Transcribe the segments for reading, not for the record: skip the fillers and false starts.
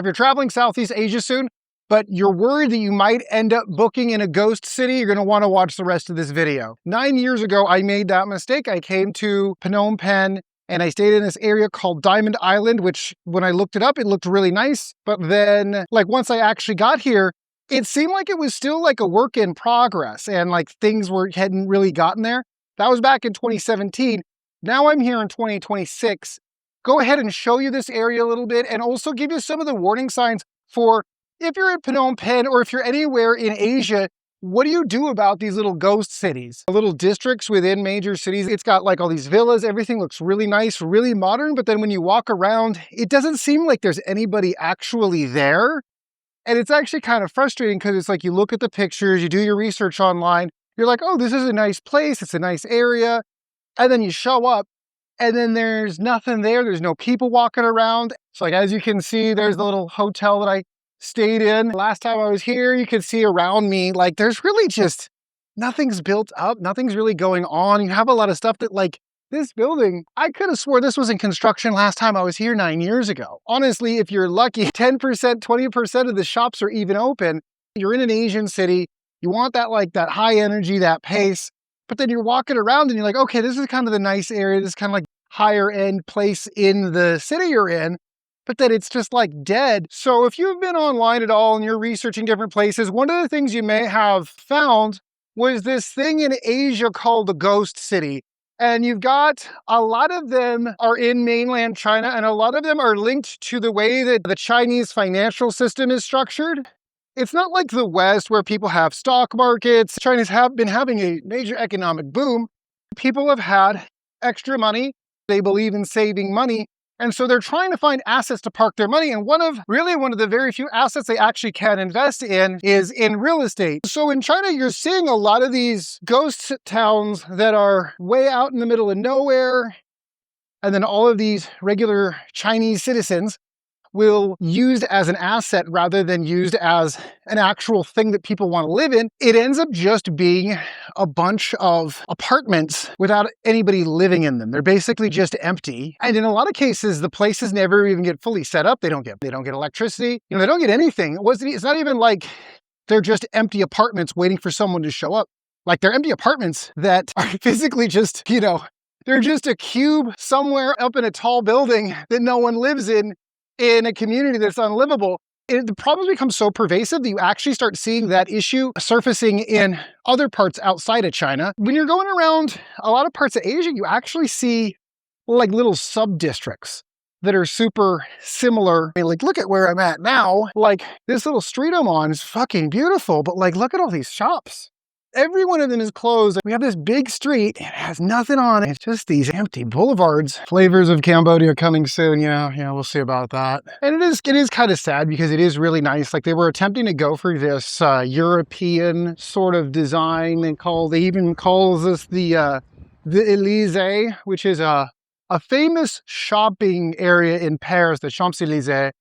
If you're traveling Southeast Asia soon, but you're worried that you might end up booking in a ghost city, you're gonna wanna watch the rest of this video. 9 years ago, I made that mistake. I came to Phnom Penh and I stayed in this area called Diamond Island, which when I looked it up, it looked really nice. But then, like, once I actually got here, it seemed like it was still like a work in progress and like things hadn't really gotten there. That was back in 2017. Now I'm here in 2026. Go ahead and show you this area a little bit and also give you some of the warning signs for if you're in Phnom Penh or if you're anywhere in Asia. What do you do about these little ghost cities? Little districts within major cities. It's got like all these villas. Everything looks really nice, really modern. But then when you walk around, it doesn't seem like there's anybody actually there. And it's actually kind of frustrating because it's like you look at the pictures, you do your research online. You're like, oh, this is a nice place. It's a nice area. And then you show up and then there's nothing there. There's no people walking around. So like, as you can see, there's the little hotel that I stayed in. Last time I was here, you could see around me, like there's really just, nothing's built up, nothing's really going on. You have a lot of stuff that like this building, I could have swore this was in construction last time I was here 9 years ago. Honestly, if you're lucky, 10%, 20% of the shops are even open. You're in an Asian city, you want that like that high energy, that pace, but then you're walking around and you're like, okay, this is kind of the nice area. This is kind of like higher end place in the city you're in. But then it's just like dead. So if you've been online at all and you're researching different places, one of the things you may have found was this thing in Asia called the ghost city. And you've got a lot of them are in mainland China and a lot of them are linked to the way that the Chinese financial system is structured. It's not like the West where people have stock markets. China's have been having a major economic boom. People have had extra money. They believe in saving money. And so they're trying to find assets to park their money. And one of the very few assets they actually can invest in is in real estate. So in China, you're seeing a lot of these ghost towns that are way out in the middle of nowhere. And then all of these regular Chinese citizens will used as an asset rather than used as an actual thing that people want to live in. It ends up just being a bunch of apartments without anybody living in them. They're basically just empty. And in a lot of cases, the places never even get fully set up. They don't get electricity. They don't get anything. It's not even like they're just empty apartments waiting for someone to show up. Like they're empty apartments that are physically just, they're just a cube somewhere up in a tall building that no one lives in a community that's unlivable. The problems become so pervasive that you actually start seeing that issue surfacing in other parts outside of China. When you're going around a lot of parts of Asia, you actually see like little sub-districts that are super similar. I mean, like, look at where I'm at now. Like, this little street I'm on is fucking beautiful, but like, look at all these shops. Every one of them is closed. We have this big street, and it has nothing on it. It's just these empty boulevards. Flavors of Cambodia coming soon. Yeah, we'll see about that. And it is kind of sad because it is really nice. Like they were attempting to go for this European sort of design. They even call this the Elysee, which is a famous shopping area in Paris, the Champs-Élysées.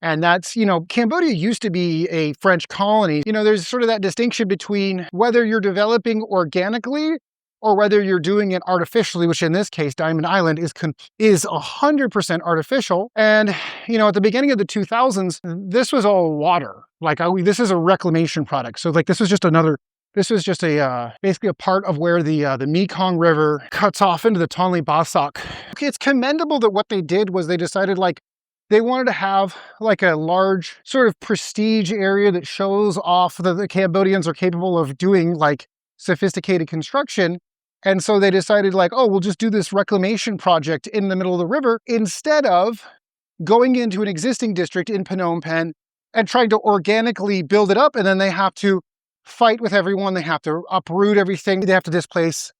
And that's, Cambodia used to be a French colony. There's sort of that distinction between whether you're developing organically or whether you're doing it artificially, which in this case, Diamond Island is 100% artificial. And, at the beginning of the 2000s, this was all water. Like this is a reclamation product. So like this was just basically a part of where the Mekong River cuts off into the Tonle Basak. Okay, it's commendable that what they did was they decided they wanted to have like a large sort of prestige area that shows off that the Cambodians are capable of doing like sophisticated construction. And so they decided like, oh, we'll just do this reclamation project in the middle of the river instead of going into an existing district in Phnom Penh and trying to organically build it up. And then they have to fight with everyone. They have to uproot everything. They have to displace,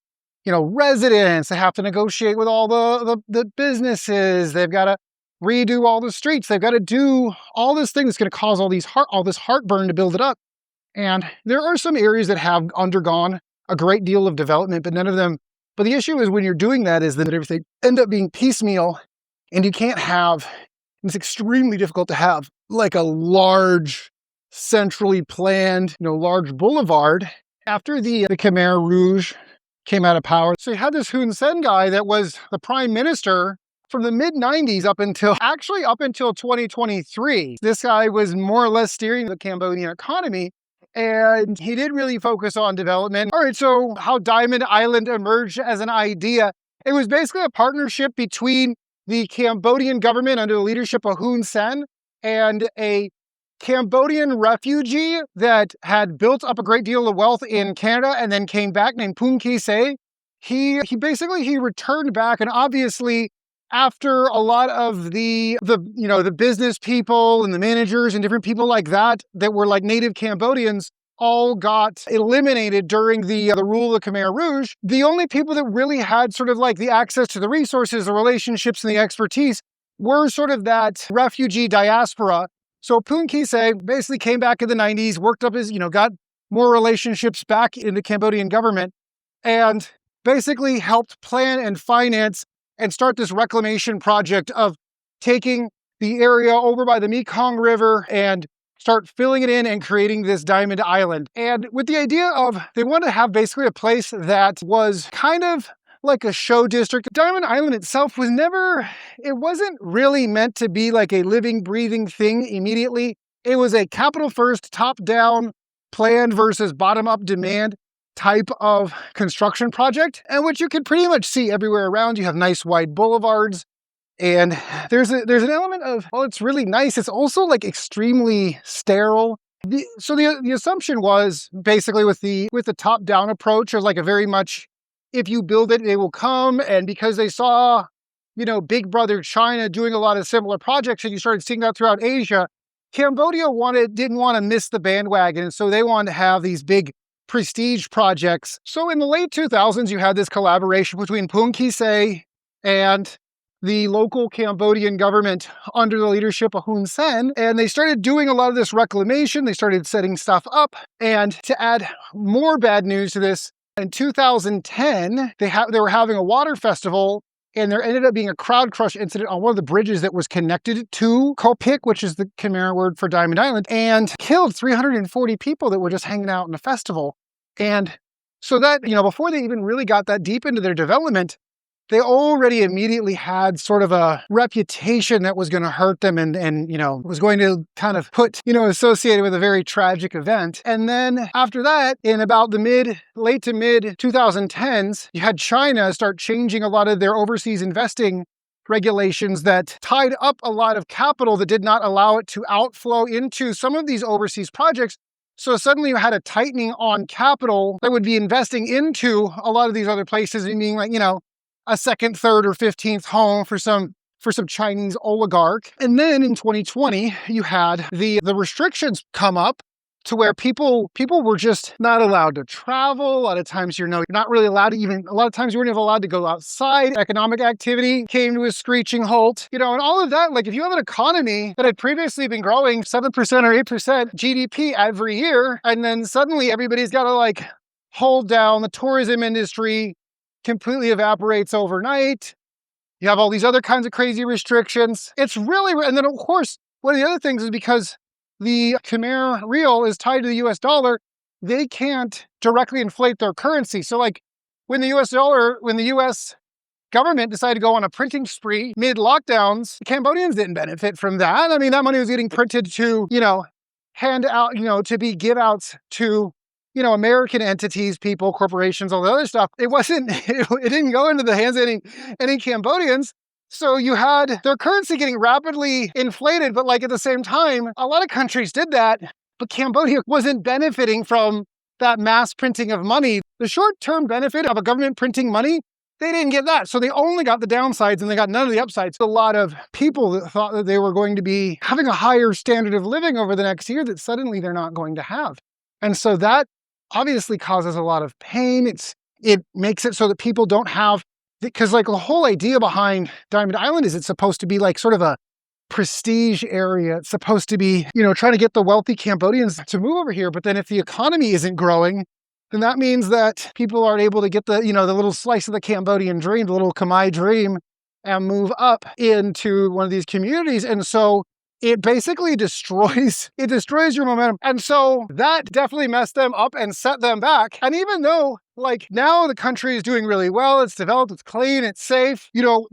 residents. They have to negotiate with all the businesses. They've got to redo all the streets. They've got to do all this thing that's going to cause all this heartburn to build it up. And there are some areas that have undergone a great deal of development, but none of them. But the issue is when you're doing that is that everything end up being piecemeal, and you can't have. It's extremely difficult to have like a large, centrally planned, large boulevard. After the Khmer Rouge came out of power, so you had this Hun Sen guy that was the prime minister from the mid-90s up until 2023, this guy was more or less steering the Cambodian economy, and he did really focus on development. All right, so how Diamond Island emerged as an idea. It was basically a partnership between the Cambodian government under the leadership of Hun Sen and a Cambodian refugee that had built up a great deal of wealth in Canada and then came back, named Poon Kise. He returned back, and obviously after a lot of the business people and the managers and different people like that were like native Cambodians all got eliminated during the rule of the Khmer Rouge, the only people that really had sort of like the access to the resources, the relationships, and the expertise were sort of that refugee diaspora. So Poon Kise basically came back in the 90s, worked up his, got more relationships back in the Cambodian government, and basically helped plan and finance and start this reclamation project of taking the area over by the Mekong River and start filling it in and creating this Diamond Island. And with the idea of, they wanted to have basically a place that was kind of like a show district. Diamond Island itself it wasn't really meant to be like a living, breathing thing immediately. It was a capital first, top-down plan versus bottom-up demand type of construction project, and which you can pretty much see everywhere around. You have nice wide boulevards, and there's an element of, well, it's really nice. It's also like extremely sterile. So the assumption was basically with the top-down approach of like a very much, if you build it, they will come. And because they saw, Big Brother China doing a lot of similar projects, and you started seeing that throughout Asia, Cambodia didn't want to miss the bandwagon. And so they wanted to have these big prestige projects. So in the late 2000s, you had this collaboration between Poon Kise and the local Cambodian government under the leadership of Hun Sen, and they started doing a lot of this reclamation. They started setting stuff up, and to add more bad news to this, in 2010, they were having a water festival, and there ended up being a crowd crush incident on one of the bridges that was connected to Koh Pich, which is the Khmer word for Diamond Island, and killed 340 people that were just hanging out in the festival. And so that, before they even really got that deep into their development, they already immediately had sort of a reputation that was going to hurt them and was going to kind of put, associated with a very tragic event. And then after that, in about the late to mid 2010s, you had China start changing a lot of their overseas investing regulations that tied up a lot of capital that did not allow it to outflow into some of these overseas projects. So suddenly you had a tightening on capital that would be investing into a lot of these other places and being like, a second, third, or 15th home for some Chinese oligarch. And then in 2020, you had the restrictions come up to where people were just not allowed to travel. A lot of times, you're not really allowed to a lot of times you weren't even allowed to go outside. Economic activity came to a screeching halt, and all of that. Like if you have an economy that had previously been growing 7% or 8% GDP every year, and then suddenly everybody's got to like hold down, the tourism industry completely evaporates overnight. You have all these other kinds of crazy restrictions. It's really, and then of course, one of the other things is because the Khmer Real is tied to the US dollar, they can't directly inflate their currency. So like when the US government decided to go on a printing spree mid-lockdowns, the Cambodians didn't benefit from that. I mean, that money was getting printed to, hand out, to be give outs to American entities, people, corporations, all the other stuff. It didn't go into the hands of any Cambodians. So you had their currency getting rapidly inflated, but like at the same time, a lot of countries did that, but Cambodia wasn't benefiting from that mass printing of money. The short-term benefit of a government printing money, they didn't get that. So they only got the downsides and they got none of the upsides. A lot of people that thought that they were going to be having a higher standard of living over the next year that suddenly they're not going to have. And so that obviously causes a lot of pain. It makes it so that people don't have, because like the whole idea behind Diamond Island is it's supposed to be like sort of a prestige area. It's supposed to be, trying to get the wealthy Cambodians to move over here. But then if the economy isn't growing, then that means that people aren't able to get the little slice of the Cambodian dream, the little Khmer dream, and move up into one of these communities. And so it basically destroys your momentum. And so that definitely messed them up and set them back. And even though like now the country is doing really well, it's developed, it's clean, it's safe, you know,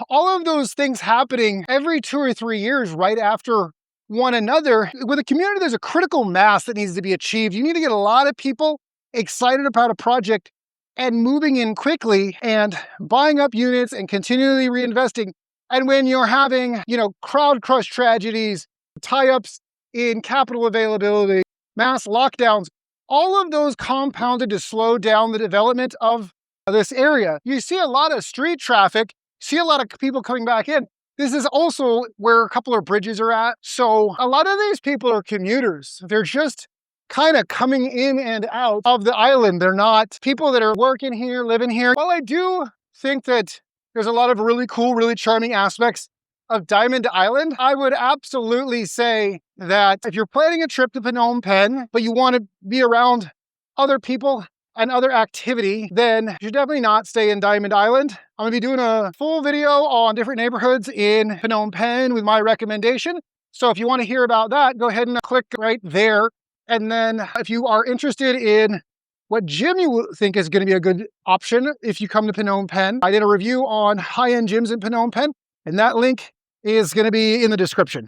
all of those things happening every 2 or 3 years right after one another. With a community, there's a critical mass that needs to be achieved. You need to get a lot of people excited about a project and moving in quickly and buying up units and continually reinvesting. And when you're having, you know, crowd crush tragedies, tie-ups in capital availability, mass lockdowns, all of those compounded to slow down the development of this area. You see a lot of street traffic, see a lot of people coming back in. This is also where a couple of bridges are at. So a lot of these people are commuters. They're just kind of coming in and out of the island. They're not people that are working here, living here. While I do think that there's a lot of really cool, really charming aspects of Diamond Island, I would absolutely say that if you're planning a trip to Phnom Penh, but you want to be around other people and other activity, then you should definitely not stay in Diamond Island. I'm gonna be doing a full video on different neighborhoods in Phnom Penh with my recommendation. So if you want to hear about that, go ahead and click right there. And then if you are interested in what gym you think is going to be a good option if you come to Phnom Penh, I did a review on high-end gyms in Phnom Penh, and that link is going to be in the description.